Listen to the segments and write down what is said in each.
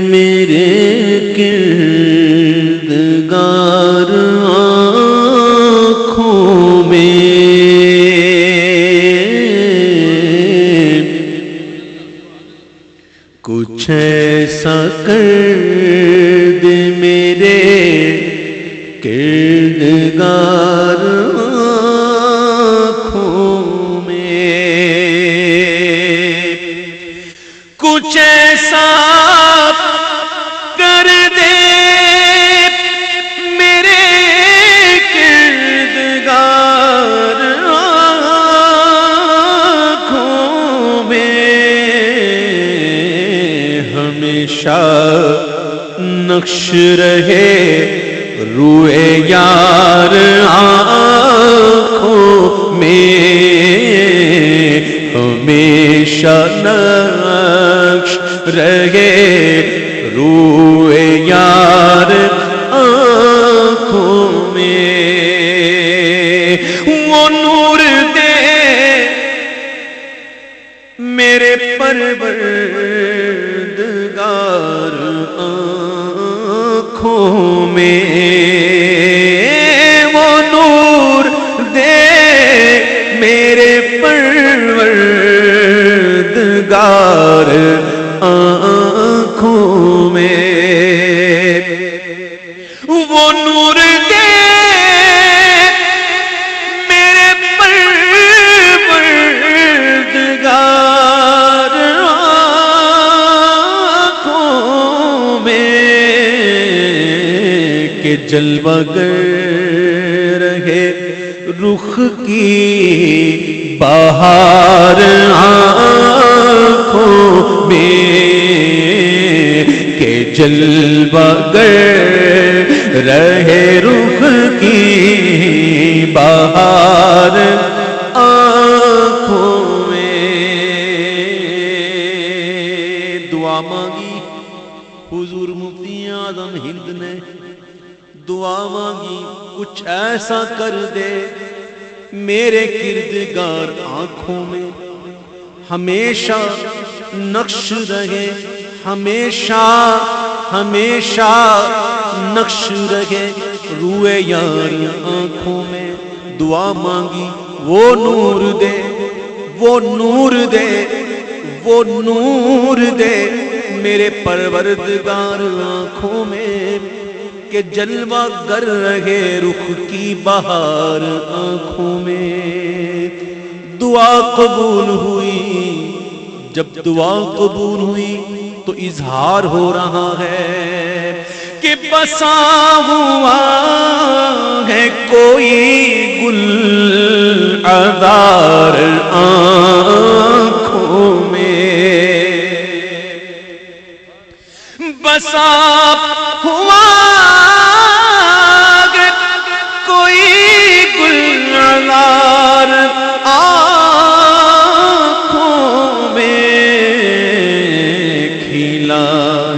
میرے کردگار آنکھوں میں کچھ ایسا کر دے میرے کردگار آنکھوں میں کچھ ایسا کر دے میرے کردگار آنکھوں میں ہمیشہ نقش رہے روئے یار آنکھوں میں ہمیشہ نقش رہے روئے یار آنکھوں میں وہ نور دے میرے پروردگار آنکھوں میں وہ نور دے میرے پروردگار آنکھوں میں وہ نور دے میرے پروردگار آنکھوں میں کہ جلوہ گر رہے رخ کی بہار آنکھوں میں کہ جلوہ گر رہے رخ کی بہار آنکھوں میں دعا مانگی حضور مفتی اعظم ہند نے دعا مانگی کچھ ایسا کر دے میرے کردگار آنکھوں میں ہمیشہ نقش رہے ہمیشہ نقش رہے روئے یار آنکھوں میں دعا مانگی وہ نور دے وہ نور دے وہ نور دے میرے پروردگار آنکھوں میں کہ جلوہ گر رہے رخ کی بہار آنکھوں میں دعا قبول ہوئی جب دعا قبول ہوئی تو اظہار ہو رہا ہے کہ بسا ہوا ہے کوئی گل عذار آنکھوں میں بسا ہوا کوئی گل عذار آنکھوں میں کھلا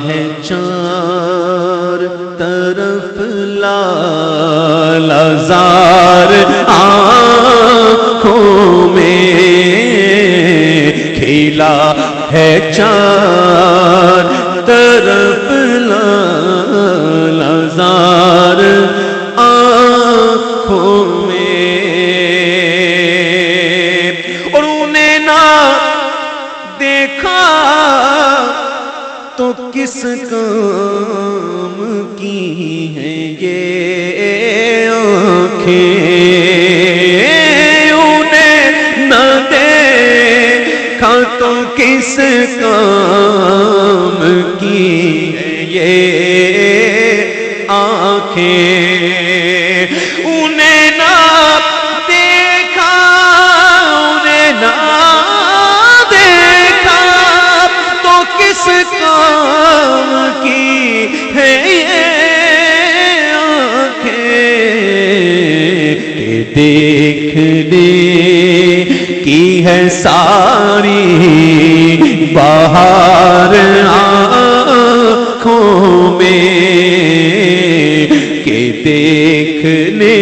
ہے چار طرف لال زار آنکھوں میں کھلا ہے چار طرف لال زار آنکھوں میں اور انہیں نہ دیکھا تو کس کام کی ہیں یہ آنکھیں انہیں نہ دیکھا تو کس کام کی ہیں یہ آنکھیں انہیں نہ دیکھا تو کس کام کی ہے یہ آنکھیں کہ دیکھنے کی ہے ساری بہار آنکھوں میں کہ دیکھنے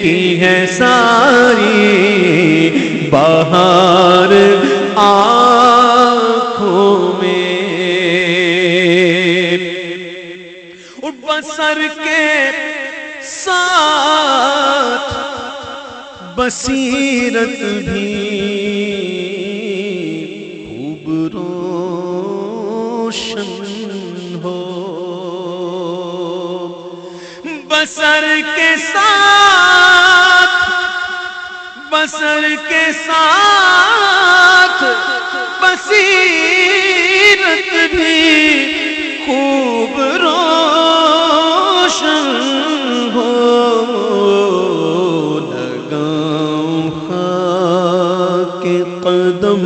کی ہے ساری بہار آنکھوں میں بسر کے ساتھ بصیرت بھی خوب روشن ہو، بسر کے ساتھ بصیرت بھی خوب روشن ہو، لگاؤں خاک قدم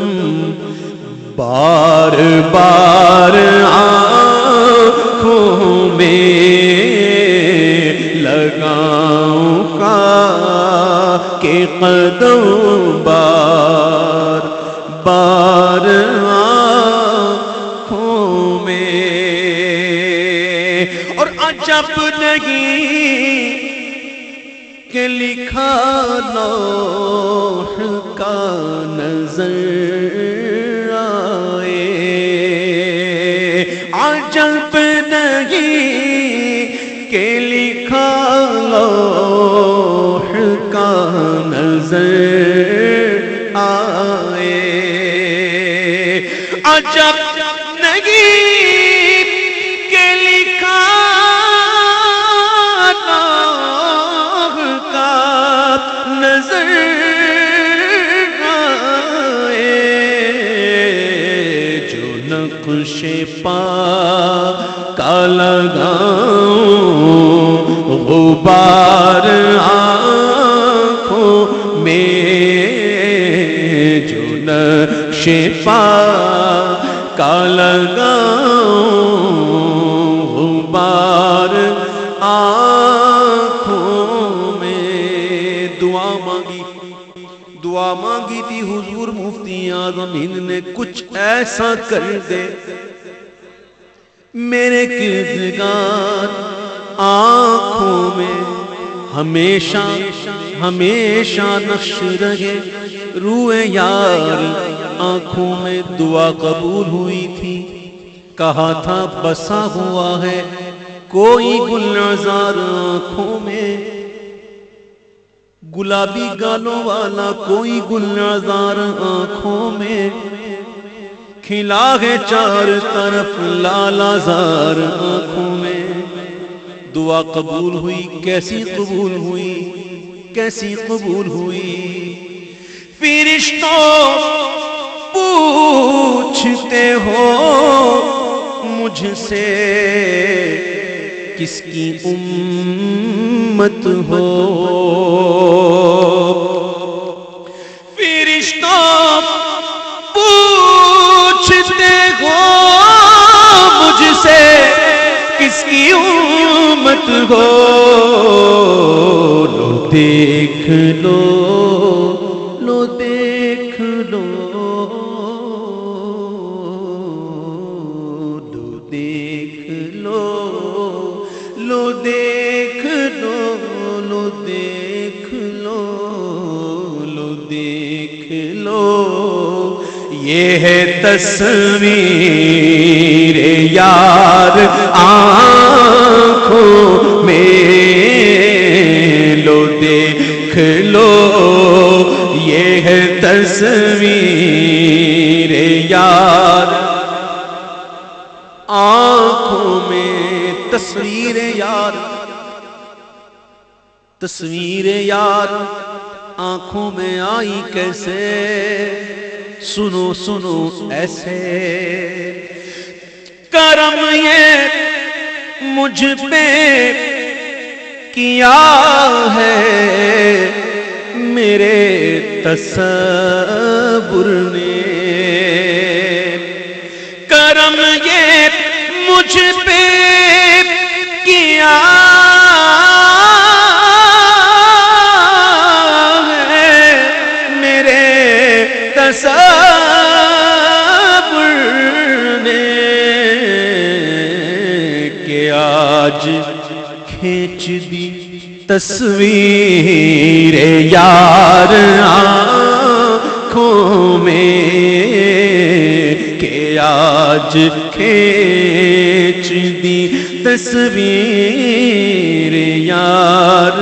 بار بار آنکھوں میں، لگاؤں خاک قدم بار بار آنکھوں میں، اور عجب نہیں کہ لکھا لوح کا نظر آئے، عجب نہیں کہ لکھا لوح کا نظر آئے، عجب نہیں کہ لکھا لوح کا نظر آئے، جو نقش پا کا لگاؤں غبار آنکھوں میں، جو نقش پا کا لگاؤں غبار آنکھوں میں۔ دعا مانگی تھی حضور مفتی اعظم ہند نے، کچھ ایسا کر دے میرے کردگار آنکھوں میں ہمیشہ نقش رہے، روئے یار آنکھوں میں۔ دعا قبول ہوئی تھی، کہا تھا بسا ہوا ہے کوئی گلزار آنکھوں میں، گلابی گالوں والا کوئی گلزار آنکھوں میں، کھلا ہے چار طرف لالا زار آنکھوں میں۔ دعا قبول ہوئی، کیسی قبول ہوئی، کیسی قبول ہوئی۔ فرشتوں پوچھتے ہو مجھ سے کس کی امت ہو، فرشتوں پوچھتے ہو مجھ سے کس کی امت ہو، لو دیکھ لو، لو دیکھ لو، لو دیکھ لو، لو دیکھ لو، لو دیکھ لو، لو دیکھ لو، یہ ہے تصویر یار آنکھوں میں، لو دیکھ لو، یہ ہے تصویر یار آنکھوں میں۔ تصویر یار، تصویر یار آنکھوں میں آئی کیسے، سنو سنو ایسے، کرم یہ مجھ پہ کیا ہے میرے تصور نے، کرم یہ مجھ پہ کیا ہے میرے تصور نے، کہ آج کھینچ دی تصویر یار آنکھوں میں، کہ آج کھینچ دی تصویر یار